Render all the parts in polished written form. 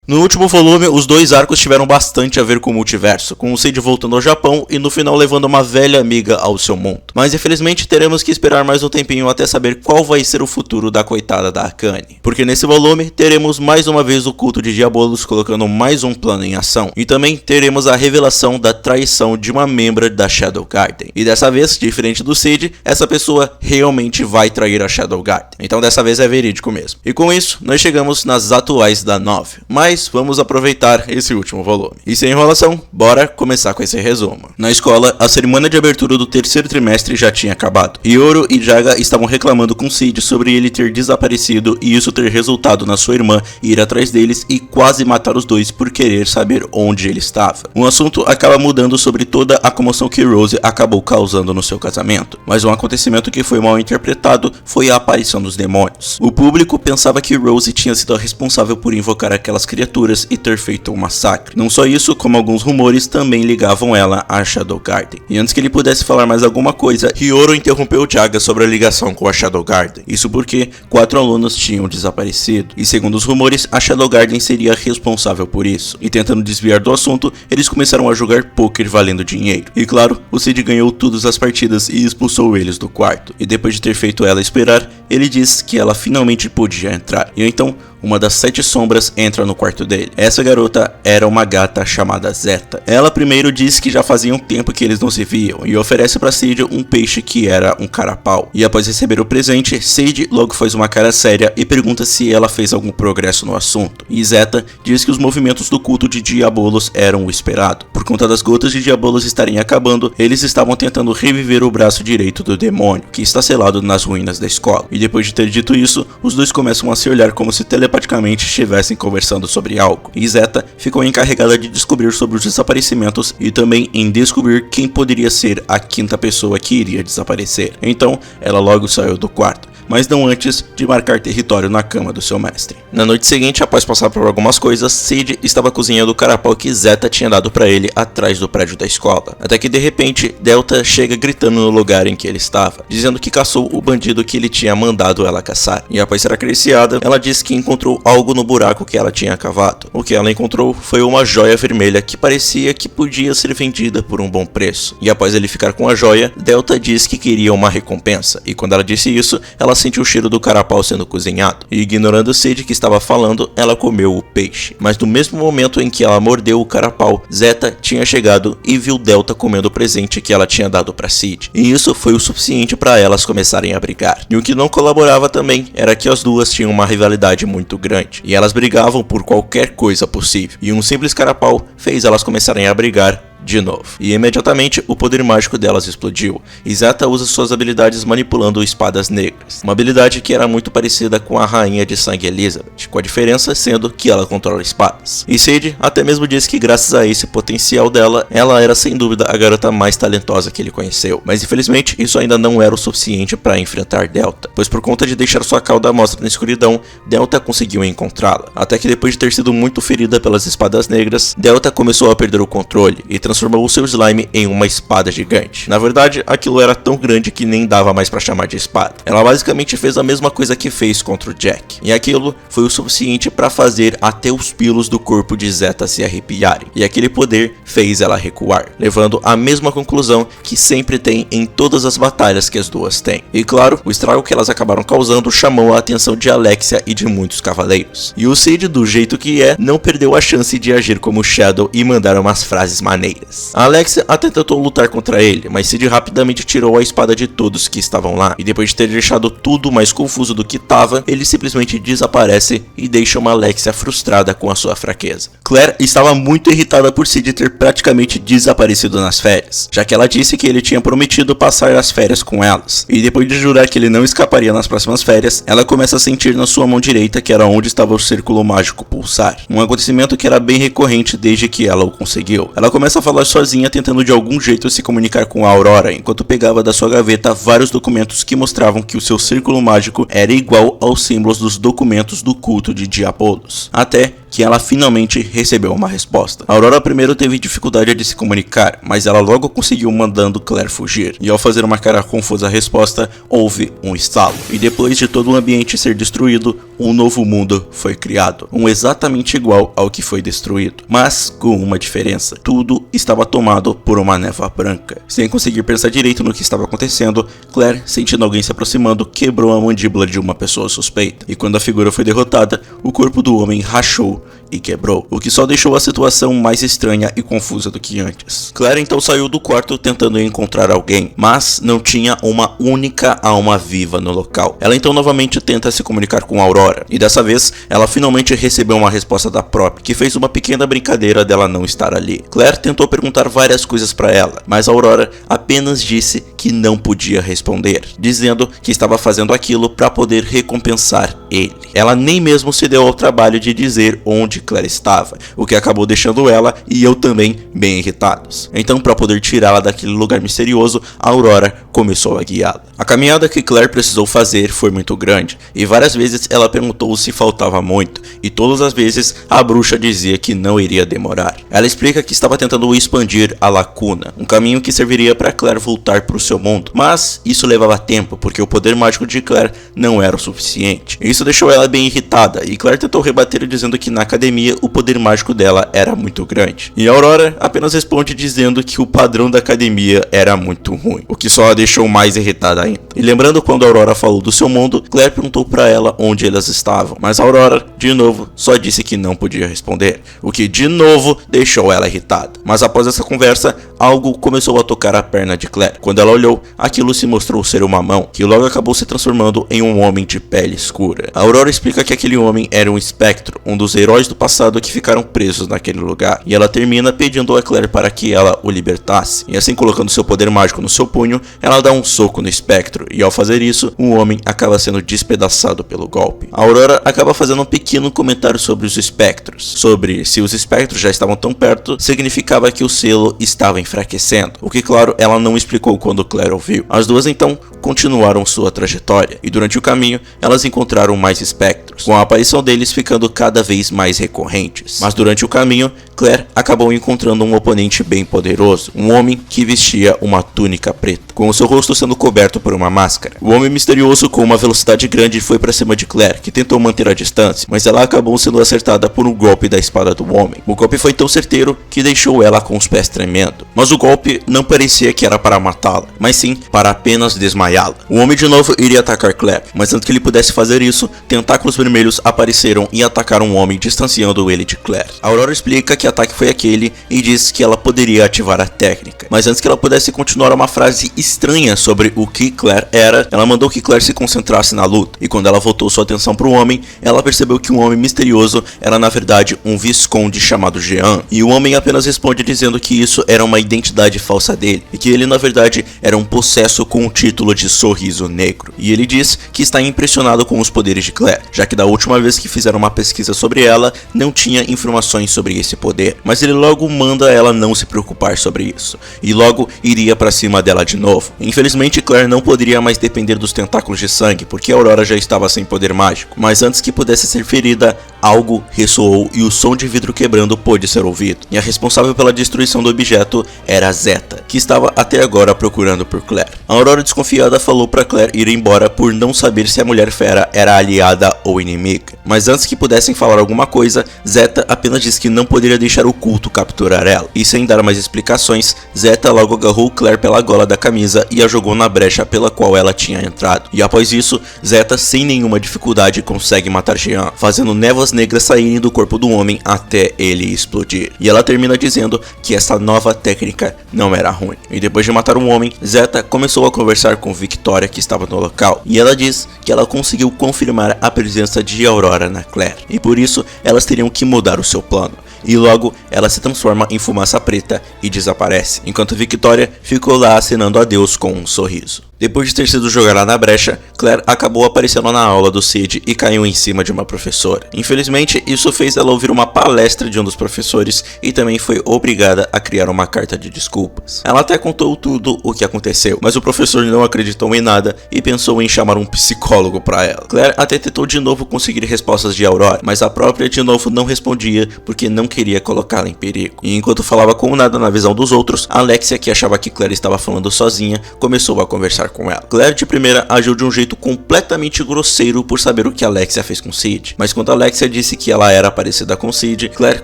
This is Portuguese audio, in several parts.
No último volume, os dois arcos tiveram bastante a ver com o multiverso, com o Cid voltando ao Japão e no final levando uma velha amiga ao seu mundo. Mas infelizmente teremos que esperar mais um tempinho até saber qual vai ser o futuro da coitada da Akane. Porque nesse volume teremos mais uma vez o culto de Diabolos colocando mais um plano em ação. E também teremos a revelação da traição de uma membra da Shadow Garden. E dessa vez, diferente do Cid, essa pessoa realmente vai trair a Shadow Garden. Então dessa vez é verídico mesmo. E com isso, nós chegamos nas atuais da 9. Mas vamos aproveitar esse último volume. E sem enrolação, bora começar com esse resumo. Na escola, a cerimônia de abertura do terceiro trimestre já tinha acabado. Hiyoro e Jaga estavam reclamando com Cid sobre ele ter desaparecido e isso ter resultado na sua irmã ir atrás deles e quase matar os dois por querer saber onde ele estava. O assunto acaba mudando sobre toda a comoção que Rose acabou causando no seu casamento. Mas um acontecimento que foi mal interpretado foi a aparição dos demônios. O público pensava que Rose tinha sido a responsável por invocar aquelas criaturas e ter feito um massacre. Não só isso, como alguns rumores também ligavam ela à Shadow Garden. E antes que ele pudesse falar mais alguma coisa, Hiyoro interrompeu Jaga sobre a ligação com a Shadow Garden. Isso porque 4 alunos tinham desaparecido. E segundo os rumores, a Shadow Garden seria responsável por isso. E tentando desviar do assunto, eles começaram a jogar poker valendo dinheiro. E claro, o Cid ganhou todas as partidas e expulsou eles do quarto. E depois de ter feito ela esperar, ele disse que ela finalmente podia entrar. E então, uma das 7 sombras entra no quarto dele. Essa garota era uma gata chamada Zeta. Ela primeiro diz que já fazia um tempo que eles não se viam e oferece para Cid um peixe que era um carapau. E após receber o presente, Cid logo faz uma cara séria e pergunta se ela fez algum progresso no assunto. E Zeta diz que os movimentos do culto de Diabolos eram o esperado. Por conta das gotas de Diabolos estarem acabando, eles estavam tentando reviver o braço direito do demônio, que está selado nas ruínas da escola. E depois de ter dito isso, os dois começam a se olhar como se telepaticamente estivessem conversando sobre algo. E Zeta ficou encarregada de descobrir sobre os desaparecimentos e também em descobrir quem poderia ser a 5ª pessoa que iria desaparecer. Então, ela logo saiu do quarto, mas não antes de marcar território na cama do seu mestre. Na noite seguinte, após passar por algumas coisas, Cid estava cozinhando o carapau que Zeta tinha dado para ele atrás do prédio da escola. Até que de repente, Delta chega gritando no lugar em que ele estava, dizendo que caçou o bandido que ele tinha mandado ela caçar. E após ser acariciada, ela disse que encontrou algo no buraco que ela tinha cavado. O que ela encontrou foi uma joia vermelha que parecia que podia ser vendida por um bom preço. E após ele ficar com a joia, Delta disse que queria uma recompensa. E quando ela disse isso, ela sentiu o cheiro do carapau sendo cozinhado. E ignorando Cid que estava falando, ela comeu o peixe. Mas no mesmo momento em que ela mordeu o carapau, Zeta tinha chegado e viu Delta comendo o presente que ela tinha dado para Cid. E isso foi o suficiente para elas começarem a brigar. E o que não colaborava também era que as duas tinham uma rivalidade muito grande. E elas brigavam por qualquer coisa possível. E um simples carapau fez elas começarem a brigar de novo. E imediatamente o poder mágico delas explodiu. E Zeta usa suas habilidades manipulando espadas negras. Uma habilidade que era muito parecida com a Rainha de Sangue Elizabeth, com a diferença sendo que ela controla espadas. E Cid até mesmo diz que graças a esse potencial dela, ela era sem dúvida a garota mais talentosa que ele conheceu. Mas infelizmente isso ainda não era o suficiente para enfrentar Delta, pois por conta de deixar sua cauda à mostra na escuridão, Delta conseguiu encontrá-la. Até que depois de ter sido muito ferida pelas espadas negras, Delta começou a perder o controle e transformou o seu slime em uma espada gigante. Na verdade, aquilo era tão grande que nem dava mais pra chamar de espada. Ela basicamente fez a mesma coisa que fez contra o Jack. E aquilo foi o suficiente pra fazer até os pelos do corpo de Zeta se arrepiarem. E aquele poder fez ela recuar, levando à mesma conclusão que sempre tem em todas as batalhas que as duas têm. E claro, o estrago que elas acabaram causando chamou a atenção de Alexia e de muitos cavaleiros. E o Cid, do jeito que é, não perdeu a chance de agir como Shadow e mandar umas frases maneiras. A Alexia até tentou lutar contra ele, mas Cid rapidamente tirou a espada de todos que estavam lá, e depois de ter deixado tudo mais confuso do que estava, ele simplesmente desaparece e deixa uma Alexia frustrada com a sua fraqueza. Claire estava muito irritada por Cid ter praticamente desaparecido nas férias, já que ela disse que ele tinha prometido passar as férias com elas, e depois de jurar que ele não escaparia nas próximas férias, ela começa a sentir na sua mão direita que era onde estava o círculo mágico pulsar, um acontecimento que era bem recorrente desde que ela o conseguiu. Ela começa a falar sozinha, tentando de algum jeito se comunicar com a Aurora, enquanto pegava da sua gaveta vários documentos que mostravam que o seu círculo mágico era igual aos símbolos dos documentos do culto de Diabolos. Até que ela finalmente recebeu uma resposta. A Aurora primeiro teve dificuldade de se comunicar, mas ela logo conseguiu mandando Claire fugir. E ao fazer uma cara confusa à resposta, houve um estalo. E depois de todo o ambiente ser destruído, um novo mundo foi criado. Um exatamente igual ao que foi destruído, mas com uma diferença. Tudo estava tomado por uma névoa branca. Sem conseguir pensar direito no que estava acontecendo, Claire, sentindo alguém se aproximando, quebrou a mandíbula de uma pessoa suspeita. E quando a figura foi derrotada, o corpo do homem rachou e quebrou, o que só deixou a situação mais estranha e confusa do que antes. Claire então saiu do quarto tentando encontrar alguém, mas não tinha uma única alma viva no local. Ela então novamente tenta se comunicar com Aurora, e dessa vez ela finalmente recebeu uma resposta da Prop, que fez uma pequena brincadeira dela não estar ali. Claire tentou perguntar várias coisas para ela, mas Aurora apenas disse que não podia responder, dizendo que estava fazendo aquilo para poder recompensar ele. Ela nem mesmo se deu ao trabalho de dizer onde Claire estava, o que acabou deixando ela e eu também bem irritados. Então, para poder tirá-la daquele lugar misterioso, a Aurora começou a guiá-la. A caminhada que Claire precisou fazer foi muito grande, e várias vezes ela perguntou se faltava muito, e todas as vezes a bruxa dizia que não iria demorar. Ela explica que estava tentando expandir a lacuna, um caminho que serviria para Claire voltar para o seu mundo, mas isso levava tempo, porque o poder mágico de Claire não era o suficiente. Isso deixou ela bem irritada, e Claire tentou rebater dizendo que na academia o poder mágico dela era muito grande. E a Aurora apenas responde dizendo que o padrão da academia era muito ruim, o que só a deixou mais irritada ainda. E lembrando quando a Aurora falou do seu mundo, Claire perguntou para ela onde elas estavam, mas a Aurora, de novo, só disse que não podia responder, o que de novo deixou ela irritada. Mas após essa conversa, algo começou a tocar a perna de Claire. Quando ela olhou, aquilo se mostrou ser uma mão, que logo acabou se transformando em um homem de pele escura. A Aurora explica que aquele homem era um espectro, um dos heróis do passado que ficaram presos naquele lugar, e ela termina pedindo a Claire para que ela o libertasse, e assim colocando seu poder mágico no seu punho, ela dá um soco no espectro, e ao fazer isso, o homem acaba sendo despedaçado pelo golpe. A Aurora acaba fazendo um pequeno comentário sobre os espectros, sobre se os espectros já estavam tão perto, significava que o selo estava enfraquecendo, o que claro, ela não explicou quando Claire ouviu. As duas então continuaram sua trajetória, e durante o caminho, elas encontraram mais espectros, com a aparição deles ficando cada vez mais recorrentes. Mas durante o caminho, Claire acabou encontrando um oponente bem poderoso, um homem que vestia uma túnica preta, com o seu rosto sendo coberto por uma máscara. O homem misterioso com uma velocidade grande foi para cima de Claire, que tentou manter a distância, mas ela acabou sendo acertada por um golpe da espada do homem. O golpe foi tão certeiro que deixou ela com os pés tremendo, mas o golpe não parecia que era para matá-la, mas sim para apenas desmaiá-la. O homem de novo iria atacar Claire, mas antes que ele pudesse fazer isso, tentáculos vermelhos apareceram e atacaram o homem, distanciando ele de Claire. A Aurora explica que ataque foi aquele e diz que ela poderia ativar a técnica, mas antes que ela pudesse continuar uma frase estranha sobre o que Claire era, ela mandou que Claire se concentrasse na luta, e quando ela voltou sua atenção para o homem, ela percebeu que um homem misterioso era na verdade um visconde chamado Jean, e o homem apenas responde dizendo que isso era uma identidade falsa dele, e que ele na verdade era um possesso com o título de Sorriso Negro, e ele diz que está impressionado com os poderes de Claire, já que da última vez que fizeram uma pesquisa sobre ela, não tinha informações sobre esse poder, mas ele logo manda ela não se preocupar sobre isso, e logo iria para cima dela de novo. Infelizmente, Claire não poderia mais depender dos tentáculos de sangue, porque a Aurora já estava sem poder mágico, mas antes que pudesse ser ferida, algo ressoou e o som de vidro quebrando pôde ser ouvido, e a responsável pela destruição do objeto era Zeta, que estava até agora procurando por Claire. A Aurora desconfiada falou para Claire ir embora por não saber se a mulher fera era aliada ou inimiga, mas antes que pudessem falar alguma coisa, Zeta apenas disse que não poderia deixar o culto capturar ela, e sem dar mais explicações, Zeta logo agarrou Claire pela gola da camisa e a jogou na brecha pela qual ela tinha entrado, e após isso, Zeta sem nenhuma dificuldade consegue matar Jean, fazendo névoas negras saírem do corpo do homem até ele explodir, e ela termina dizendo que essa nova técnica não era ruim. E depois de matar um homem, Zeta começou a conversar com Victoria, que estava no local, e ela diz que ela conseguiu confirmar a presença de Aurora na Claire, e por isso elas teriam que mudar o seu plano. E logo ela se transforma em fumaça preta e desaparece, enquanto Victoria ficou lá acenando adeus com um sorriso. Depois de ter sido jogada na brecha, Claire acabou aparecendo na aula do Sid e caiu em cima de uma professora. Infelizmente, isso fez ela ouvir uma palestra de um dos professores e também foi obrigada a criar uma carta de desculpas. Ela até contou tudo o que aconteceu, mas o professor não acreditou em nada e pensou em chamar um psicólogo para ela. Claire até tentou de novo conseguir respostas de Aurora, mas a própria de novo não respondia porque não queria colocá-la em perigo. E enquanto falava com nada na visão dos outros, Alexia, que achava que Claire estava falando sozinha, começou a conversar com ela. Claire de primeira agiu de um jeito completamente grosseiro por saber o que Alexia fez com Sid, mas quando Alexia disse que ela era parecida com Sid, Claire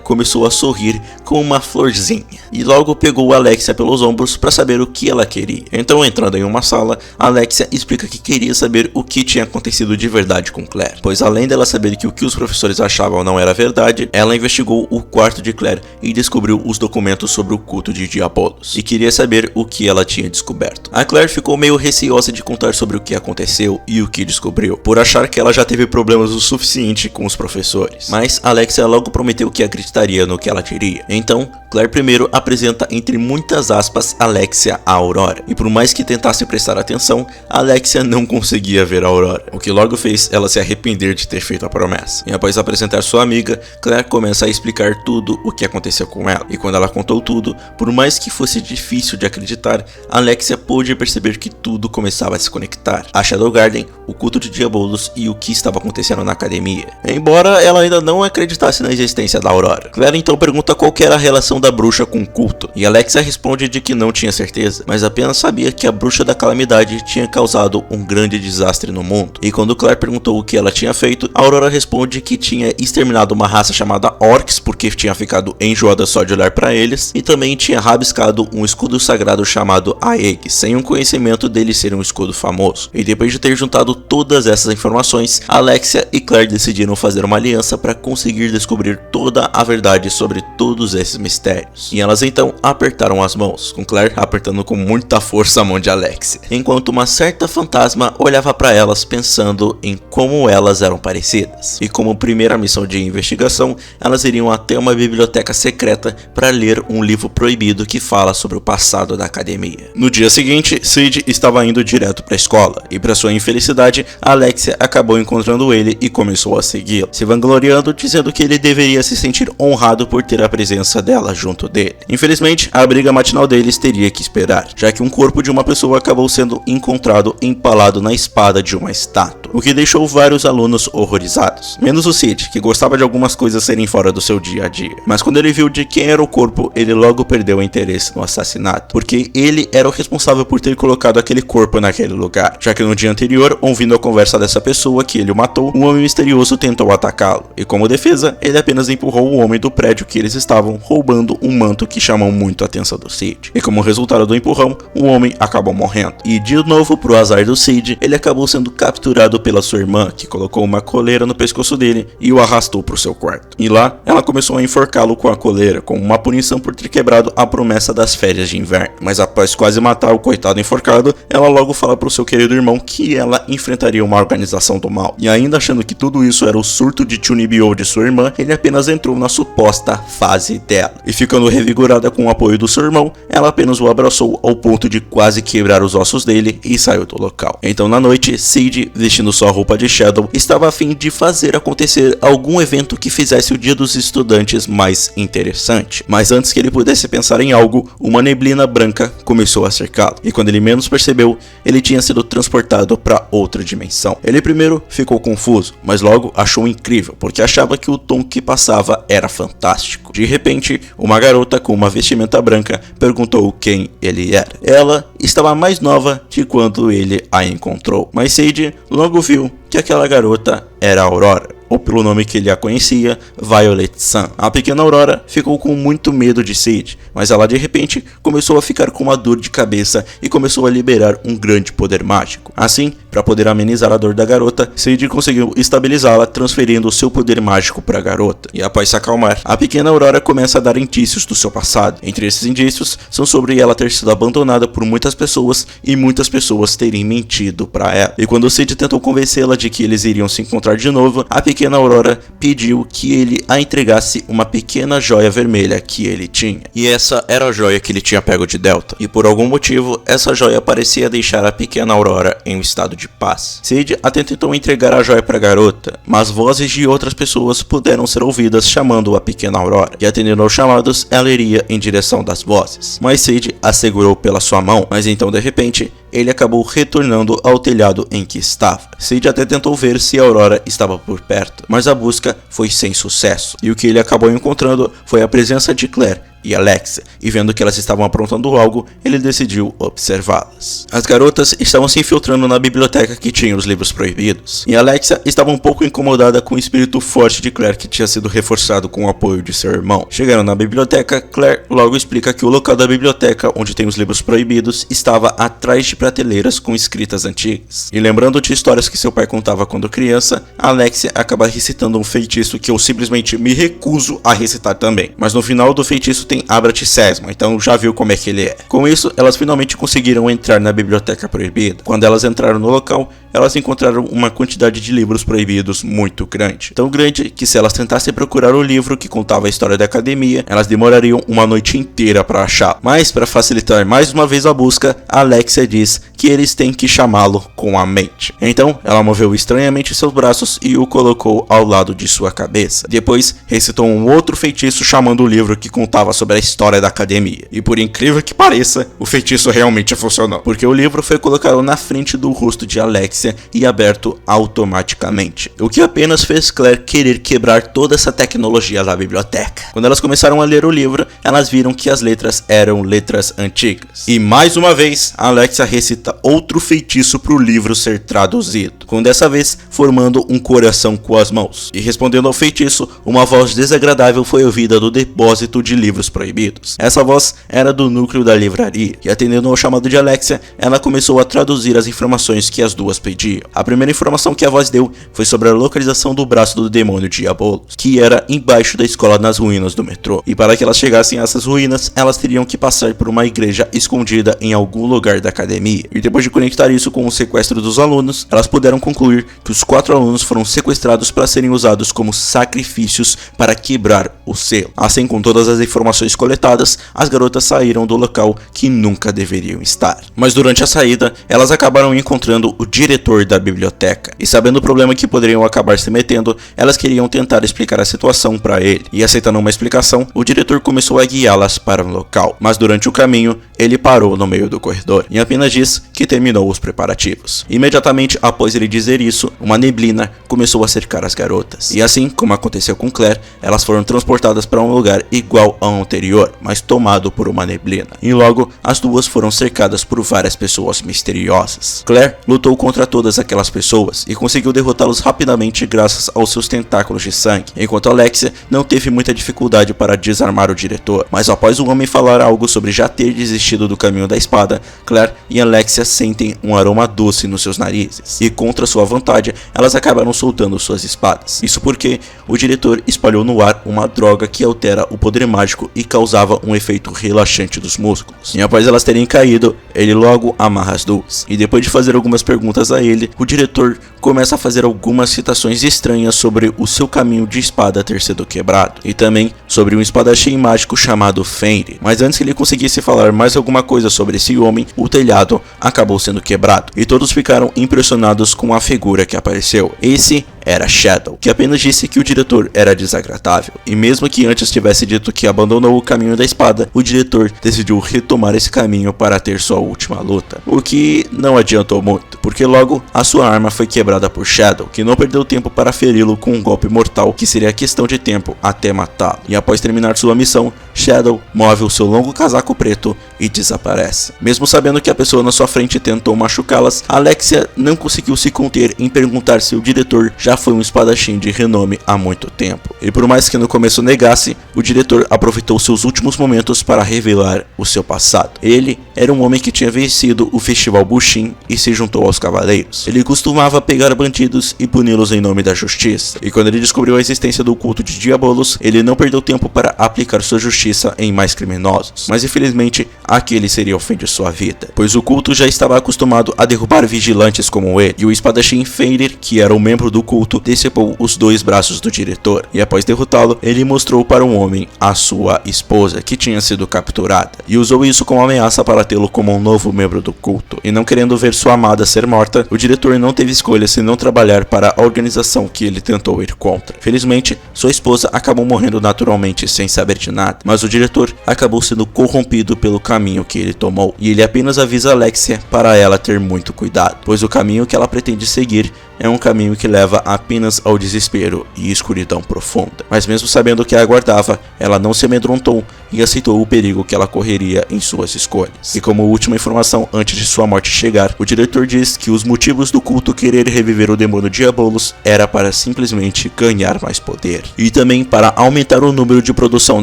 começou a sorrir com uma florzinha e logo pegou Alexia pelos ombros para saber o que ela queria. Então, entrando em uma sala, Alexia explica que queria saber o que tinha acontecido de verdade com Claire, pois além dela saber que o que os professores achavam não era verdade, ela investigou o quarto de Claire e descobriu os documentos sobre o culto de Diabolos e queria saber o que ela tinha descoberto. A Claire ficou meio receosa de contar sobre o que aconteceu e o que descobriu, por achar que ela já teve problemas o suficiente com os professores. Mas Alexia logo prometeu que acreditaria no que ela diria. Então, Claire primeiro apresenta entre muitas aspas Alexia a Aurora, e por mais que tentasse prestar atenção, Alexia não conseguia ver a Aurora, o que logo fez ela se arrepender de ter feito a promessa. E após apresentar sua amiga, Claire começa a explicar tudo o que aconteceu com ela, e quando ela contou tudo, por mais que fosse difícil de acreditar, Alexia pôde perceber que tudo começava a se conectar. A Shadow Garden, o culto de Diabolos e o que estava acontecendo na academia. Embora ela ainda não acreditasse na existência da Aurora. Claire então pergunta qual que era a relação da bruxa com o culto, e Alexia responde de que não tinha certeza, mas apenas sabia que a bruxa da calamidade tinha causado um grande desastre no mundo. E quando Claire perguntou o que ela tinha feito, a Aurora responde que tinha exterminado uma raça chamada Orcs porque tinha ficado enjoada só de olhar para eles, e também tinha rabiscado um escudo sagrado chamado Aeg, sem um conhecimento dele ser um escudo famoso. E depois de ter juntado todas essas informações, Alexia e Claire decidiram fazer uma aliança para conseguir descobrir toda a verdade sobre todos esses mistérios. E elas então apertaram as mãos, com Claire apertando com muita força a mão de Alexia, enquanto uma certa fantasma olhava para elas pensando em como elas eram parecidas. E como primeira missão de investigação, elas iriam até uma biblioteca secreta para ler um livro proibido que fala sobre o passado da academia. No dia seguinte, Sid estava indo direto para a escola, e para sua infelicidade, Alexia acabou encontrando ele e começou a segui-lo, se vangloriando, dizendo que ele deveria se sentir honrado por ter a presença dela junto dele. Infelizmente, a briga matinal deles teria que esperar, já que um corpo de uma pessoa acabou sendo encontrado empalado na espada de uma estátua, o que deixou vários alunos horrorizados, menos o Sid, que gostava de algumas coisas serem fora do seu dia a dia. Mas quando ele viu de quem era o corpo, ele logo perdeu o interesse no assassinato, porque ele era o responsável por ter colocado aquele corpo naquele lugar, já que no dia anterior, ouvindo a conversa dessa pessoa que ele o matou, um homem misterioso tentou atacá-lo, e como defesa, ele apenas empurrou o homem do prédio que eles estavam, roubando um manto que chamou muito a atenção do Sid. E como resultado do empurrão, o homem acabou morrendo. E de novo, pro azar do Sid, ele acabou sendo capturado pela sua irmã, que colocou uma coleira no pescoço dele e o arrastou pro seu quarto. E lá, ela começou a enforcá-lo com a coleira, como uma punição por ter quebrado a promessa das férias de inverno. Mas após quase matar o coitado enforcado, ela logo fala pro seu querido irmão que ela enfrentaria uma organização do mal. E ainda achando que tudo isso era o surto de Chunibyo de sua irmã, ele apenas entrou na suposta fase dela. E ficando revigorada com o apoio do seu irmão, ela apenas o abraçou ao ponto de quase quebrar os ossos dele e saiu do local. Então na noite, Sid, vestindo sua roupa de Shadow, estava a fim de fazer acontecer algum evento que fizesse o dia dos estudantes mais interessante. Mas antes que ele pudesse pensar em algo, uma neblina branca começou a cercá-lo. E quando ele menos percebeu, ele tinha sido transportado para outra dimensão. Ele primeiro ficou confuso, mas logo achou incrível, porque achava que o tom que passava era fantástico. De repente, uma garota com uma vestimenta branca perguntou quem ele era. Ela estava mais nova de quando ele a encontrou, mas Sid logo viu que aquela garota era Aurora, ou pelo nome que ele a conhecia, Violet Sun. A pequena Aurora ficou com muito medo de Sid, mas ela de repente começou a ficar com uma dor de cabeça e começou a liberar um grande poder mágico. Assim, para poder amenizar a dor da garota, Sid conseguiu estabilizá-la transferindo o seu poder mágico para a garota. E após se acalmar, a pequena Aurora começa a dar indícios do seu passado. Entre esses indícios são sobre ela ter sido abandonada por muitas pessoas e muitas pessoas terem mentido para ela. E quando Sid tentou convencê-la de que eles iriam se encontrar de novo, a pequena pequena Aurora pediu que ele a entregasse uma pequena joia vermelha que ele tinha. E essa era a joia que ele tinha pego de Delta. E por algum motivo, essa joia parecia deixar a pequena Aurora em um estado de paz. Sage até tentou entregar a joia para a garota, mas vozes de outras pessoas puderam ser ouvidas chamando a pequena Aurora. E atendendo aos chamados, ela iria em direção das vozes. Mas Sage a segurou pela sua mão, mas então de repente, ele acabou retornando ao telhado em que estava. Sage até tentou ver se a Aurora estava por perto, mas a busca foi sem sucesso. E o que ele acabou encontrando foi a presença de Claire e Alexia, e vendo que elas estavam aprontando algo, ele decidiu observá-las. As garotas estavam se infiltrando na biblioteca que tinha os livros proibidos, e Alexia estava um pouco incomodada com o espírito forte de Claire que tinha sido reforçado com o apoio de seu irmão. Chegando na biblioteca, Claire logo explica que o local da biblioteca onde tem os livros proibidos estava atrás de prateleiras com escritas antigas. E lembrando de histórias que seu pai contava quando criança, Alexia acaba recitando um feitiço que eu simplesmente me recuso a recitar também. Mas no final do feitiço tem Abra-te Sesma, então já viu como é que ele é. Com isso, elas finalmente conseguiram entrar na biblioteca proibida. Quando elas entraram no local, elas encontraram uma quantidade de livros proibidos muito grande. Tão grande que se elas tentassem procurar o livro que contava a história da academia, elas demorariam uma noite inteira para achá-lo. Mas para facilitar mais uma vez a busca, Alexia diz que eles têm que chamá-lo com a mente. Então, ela moveu estranhamente seus braços e o colocou ao lado de sua cabeça. Depois, recitou um outro feitiço chamando o livro que contava sobre a história da academia. E por incrível que pareça, o feitiço realmente funcionou, porque o livro foi colocado na frente do rosto de Alexia e aberto automaticamente, o que apenas fez Claire querer quebrar toda essa tecnologia da biblioteca. Quando elas começaram a ler o livro, elas viram que as letras eram letras antigas. E mais uma vez, Alexia recita outro feitiço para o livro ser traduzido, com dessa vez formando um coração com as mãos. E respondendo ao feitiço, uma voz desagradável foi ouvida do depósito de livros proibidos. Essa voz era do núcleo da livraria, e atendendo ao chamado de Alexia, ela começou a traduzir as informações que as duas pediam. A primeira informação que a voz deu foi sobre a localização do braço do demônio Diabolos, que era embaixo da escola nas ruínas do metrô. E para que elas chegassem a essas ruínas, elas teriam que passar por uma igreja escondida em algum lugar da academia. E depois de conectar isso com o sequestro dos alunos, elas puderam concluir que os 4 alunos foram sequestrados para serem usados como sacrifícios para quebrar o selo. Assim, com todas as informações coletadas, as garotas saíram do local que nunca deveriam estar. Mas durante a saída, elas acabaram encontrando o diretor da biblioteca, e sabendo o problema que poderiam acabar se metendo, elas queriam tentar explicar a situação para ele. E aceitando uma explicação, o diretor começou a guiá-las para o local, mas durante o caminho, ele parou no meio do corredor, e apenas diz que terminou os preparativos. Imediatamente após ele dizer isso, uma neblina começou a cercar as garotas, e assim como aconteceu com Claire, elas foram transportadas para um lugar igual ao anterior, mas tomado por uma neblina. E logo, as duas foram cercadas por várias pessoas misteriosas. Claire lutou contra todas aquelas pessoas e conseguiu derrotá-los rapidamente graças aos seus tentáculos de sangue, enquanto Alexia não teve muita dificuldade para desarmar o diretor. Mas após o homem falar algo sobre já ter desistido do caminho da espada, Claire e Alexia sentem um aroma doce nos seus narizes, e contra sua vontade, elas acabaram soltando suas espadas. Isso porque o diretor espalhou no ar uma droga que altera o poder mágico e causava um efeito relaxante dos músculos. E após elas terem caído, ele logo amarra as duas. E depois de fazer algumas perguntas a ele, o diretor começa a fazer algumas citações estranhas sobre o seu caminho de espada ter sido quebrado, e também sobre um espadachim mágico chamado Fenrir. Mas antes que ele conseguisse falar mais alguma coisa sobre esse homem, o telhado acabou sendo quebrado, e todos ficaram impressionados com a figura que apareceu. Esse era Shadow, que apenas disse que o diretor era desagradável, e mesmo que antes tivesse dito que abandonou o caminho da espada, o diretor decidiu retomar esse caminho para ter sua última luta, o que não adiantou muito, porque logo a sua arma foi quebrada por Shadow, que não perdeu tempo para feri-lo com um golpe mortal que seria questão de tempo até matá-lo. E após terminar sua missão, Shadow move o seu longo casaco preto e desaparece. Mesmo sabendo que a pessoa na sua frente tentou machucá-las, Alexia não conseguiu se conter em perguntar se o diretor já foi um espadachim de renome há muito tempo. E por mais que no começo negasse, o diretor aproveitou seus últimos momentos para revelar o seu passado. Ele era um homem que tinha vencido o festival Bushin e se juntou aos cavaleiros. Ele costumava pegar bandidos e puni-los em nome da justiça. E quando ele descobriu a existência do culto de Diabolos, ele não perdeu tempo para aplicar sua justiça justiça em mais criminosos, mas infelizmente aquele seria o fim de sua vida, pois o culto já estava acostumado a derrubar vigilantes como ele, e o espadachim Fenrir, que era um membro do culto, decepou os 2 braços do diretor, e após derrotá-lo, ele mostrou para um homem a sua esposa, que tinha sido capturada, e usou isso como ameaça para tê-lo como um novo membro do culto. E não querendo ver sua amada ser morta, o diretor não teve escolha senão trabalhar para a organização que ele tentou ir contra. Felizmente, sua esposa acabou morrendo naturalmente sem saber de nada, mas o diretor acabou sendo corrompido pelo caminho que ele tomou, e ele apenas avisa Alexia para ela ter muito cuidado, pois o caminho que ela pretende seguir é um caminho que leva apenas ao desespero e escuridão profunda. Mas mesmo sabendo o que a aguardava, ela não se amedrontou e aceitou o perigo que ela correria em suas escolhas. E como última informação antes de sua morte chegar, o diretor diz que os motivos do culto querer reviver o demônio Diabolos era para simplesmente ganhar mais poder, e também para aumentar o número de produção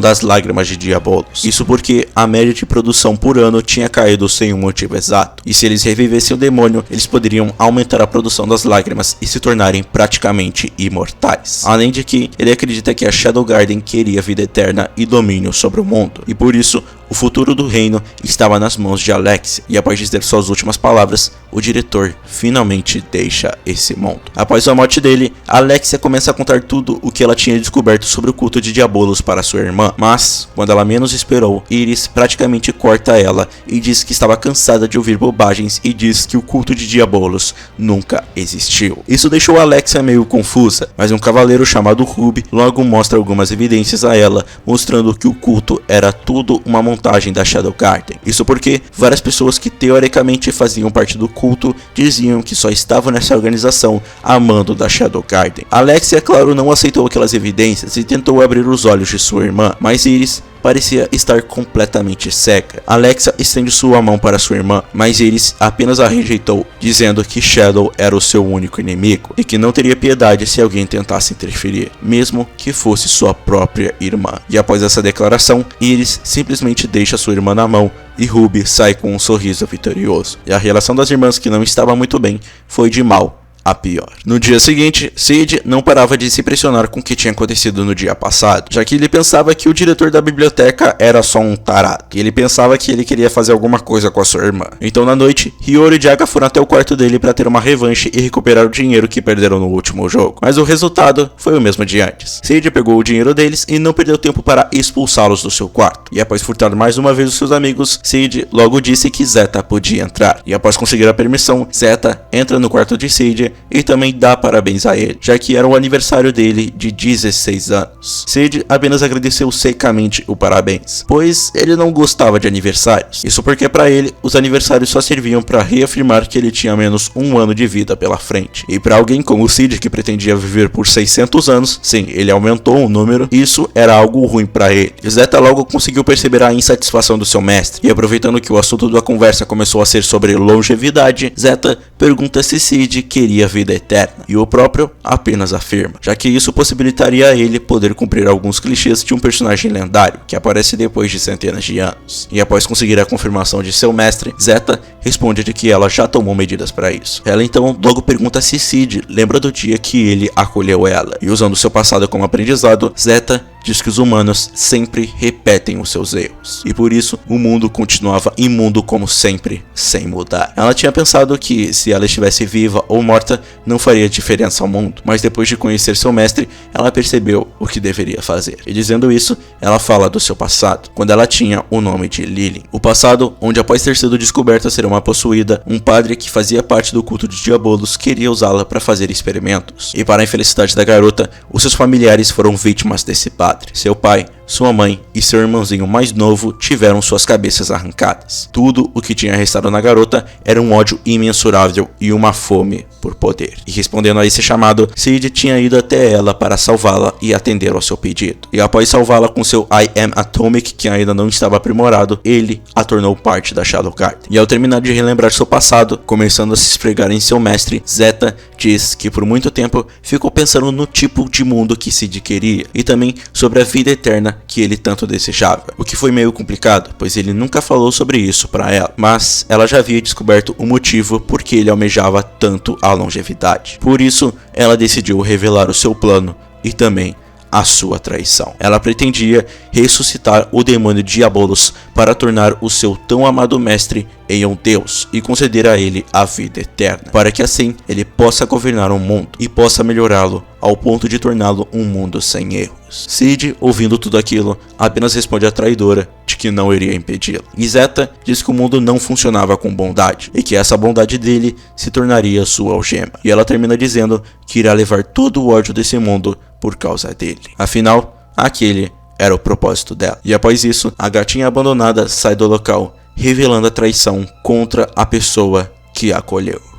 das lágrimas de Diabolos. Isso porque a média de produção por ano tinha caído sem um motivo exato, e se eles revivessem o demônio, eles poderiam aumentar a produção das lágrimas e se tornarem praticamente imortais. Além de que ele acredita que a Shadow Garden queria vida eterna e domínio sobre o mundo, e por isso o futuro do reino estava nas mãos de Alexia, e após dizer suas últimas palavras, o diretor finalmente deixa esse mundo. Após a morte dele, Alexia começa a contar tudo o que ela tinha descoberto sobre o culto de Diabolos para sua irmã, mas, quando ela menos esperou, Iris praticamente corta ela e diz que estava cansada de ouvir bobagens e diz que o culto de Diabolos nunca existiu. Isso deixou Alexia meio confusa, mas um cavaleiro chamado Ruby logo mostra algumas evidências a ela, mostrando que o culto era tudo uma montagem da Shadow Garden. Isso porque várias pessoas que teoricamente faziam parte do culto diziam que só estavam nessa organização a mando da Shadow Garden. Alexia, claro, não aceitou aquelas evidências e tentou abrir os olhos de sua irmã, mas Iris parecia estar completamente cega. Alexia estende sua mão para sua irmã, mas Iris apenas a rejeitou, dizendo que Shadow era o seu único inimigo e que não teria piedade se alguém tentasse interferir, mesmo que fosse sua própria irmã. E após essa declaração, Iris simplesmente deixa sua irmã na mão e Ruby sai com um sorriso vitorioso. E a relação das irmãs, que não estava muito bem, foi de mal a pior. No dia seguinte, Sid não parava de se impressionar com o que tinha acontecido no dia passado, já que ele pensava que o diretor da biblioteca era só um tarado, e ele pensava que ele queria fazer alguma coisa com a sua irmã. Então na noite, Hiyori e Jaga foram até o quarto dele para ter uma revanche e recuperar o dinheiro que perderam no último jogo, mas o resultado foi o mesmo de antes. Sid pegou o dinheiro deles e não perdeu tempo para expulsá-los do seu quarto, e após furtar mais uma vez os seus amigos, Sid logo disse que Zeta podia entrar, e após conseguir a permissão, Zeta entra no quarto de Sid e também dá parabéns a ele, já que era o aniversário dele de 16 anos. Sid apenas agradeceu secamente o parabéns, pois ele não gostava de aniversários. Isso porque para ele, os aniversários só serviam para reafirmar que ele tinha menos um ano de vida pela frente. E para alguém como o Sid, que pretendia viver por 600 anos, sim, ele aumentou o número, isso era algo ruim para ele. Zeta logo conseguiu perceber a insatisfação do seu mestre, e aproveitando que o assunto da conversa começou a ser sobre longevidade, Zeta pergunta se Sid queria vida eterna, e o próprio apenas afirma, já que isso possibilitaria a ele poder cumprir alguns clichês de um personagem lendário, que aparece depois de centenas de anos. E após conseguir a confirmação de seu mestre, Zeta responde de que ela já tomou medidas para isso. Ela então logo pergunta se Sid lembra do dia que ele acolheu ela, e usando seu passado como aprendizado, Zeta diz que os humanos sempre repetem os seus erros, e por isso o mundo continuava imundo como sempre, sem mudar. Ela tinha pensado que se ela estivesse viva ou morta, não faria diferença ao mundo, mas depois de conhecer seu mestre, ela percebeu o que deveria fazer. E dizendo isso, ela fala do seu passado, quando ela tinha o nome de Lilin. O passado, onde após ter sido descoberta ser uma possuída, um padre que fazia parte do culto de Diabolos queria usá-la para fazer experimentos. E para a infelicidade da garota, os seus familiares foram vítimas desse padre. Seu pai, sua mãe e seu irmãozinho mais novo tiveram suas cabeças arrancadas. Tudo o que tinha restado na garota era um ódio imensurável e uma fome por poder. E respondendo a esse chamado, Sid tinha ido até ela para salvá-la e atender ao seu pedido. E após salvá-la com seu I Am Atomic, que ainda não estava aprimorado, ele a tornou parte da Shadow Garden. E ao terminar de relembrar seu passado, começando a se esfregar em seu mestre, Zeta diz que por muito tempo ficou pensando no tipo de mundo que Sid queria, e também sobre a vida eterna que ele tanto desejava, o que foi meio complicado, pois ele nunca falou sobre isso para ela, mas ela já havia descoberto o motivo por que ele almejava tanto a longevidade. Por isso, ela decidiu revelar o seu plano e também a sua traição. Ela pretendia ressuscitar o demônio Diabolos para tornar o seu tão amado mestre em um deus e conceder a ele a vida eterna, para que assim ele possa governar o mundo e possa melhorá-lo ao ponto de torná-lo um mundo sem erros. Cid, ouvindo tudo aquilo, apenas responde à traidora de que não iria impedi-la. E Zeta diz que o mundo não funcionava com bondade e que essa bondade dele se tornaria sua algema. E ela termina dizendo que irá levar todo o ódio desse mundo por causa dele. Afinal, aquele era o propósito dela. E após isso, a gatinha abandonada sai do local, revelando a traição contra a pessoa que a acolheu.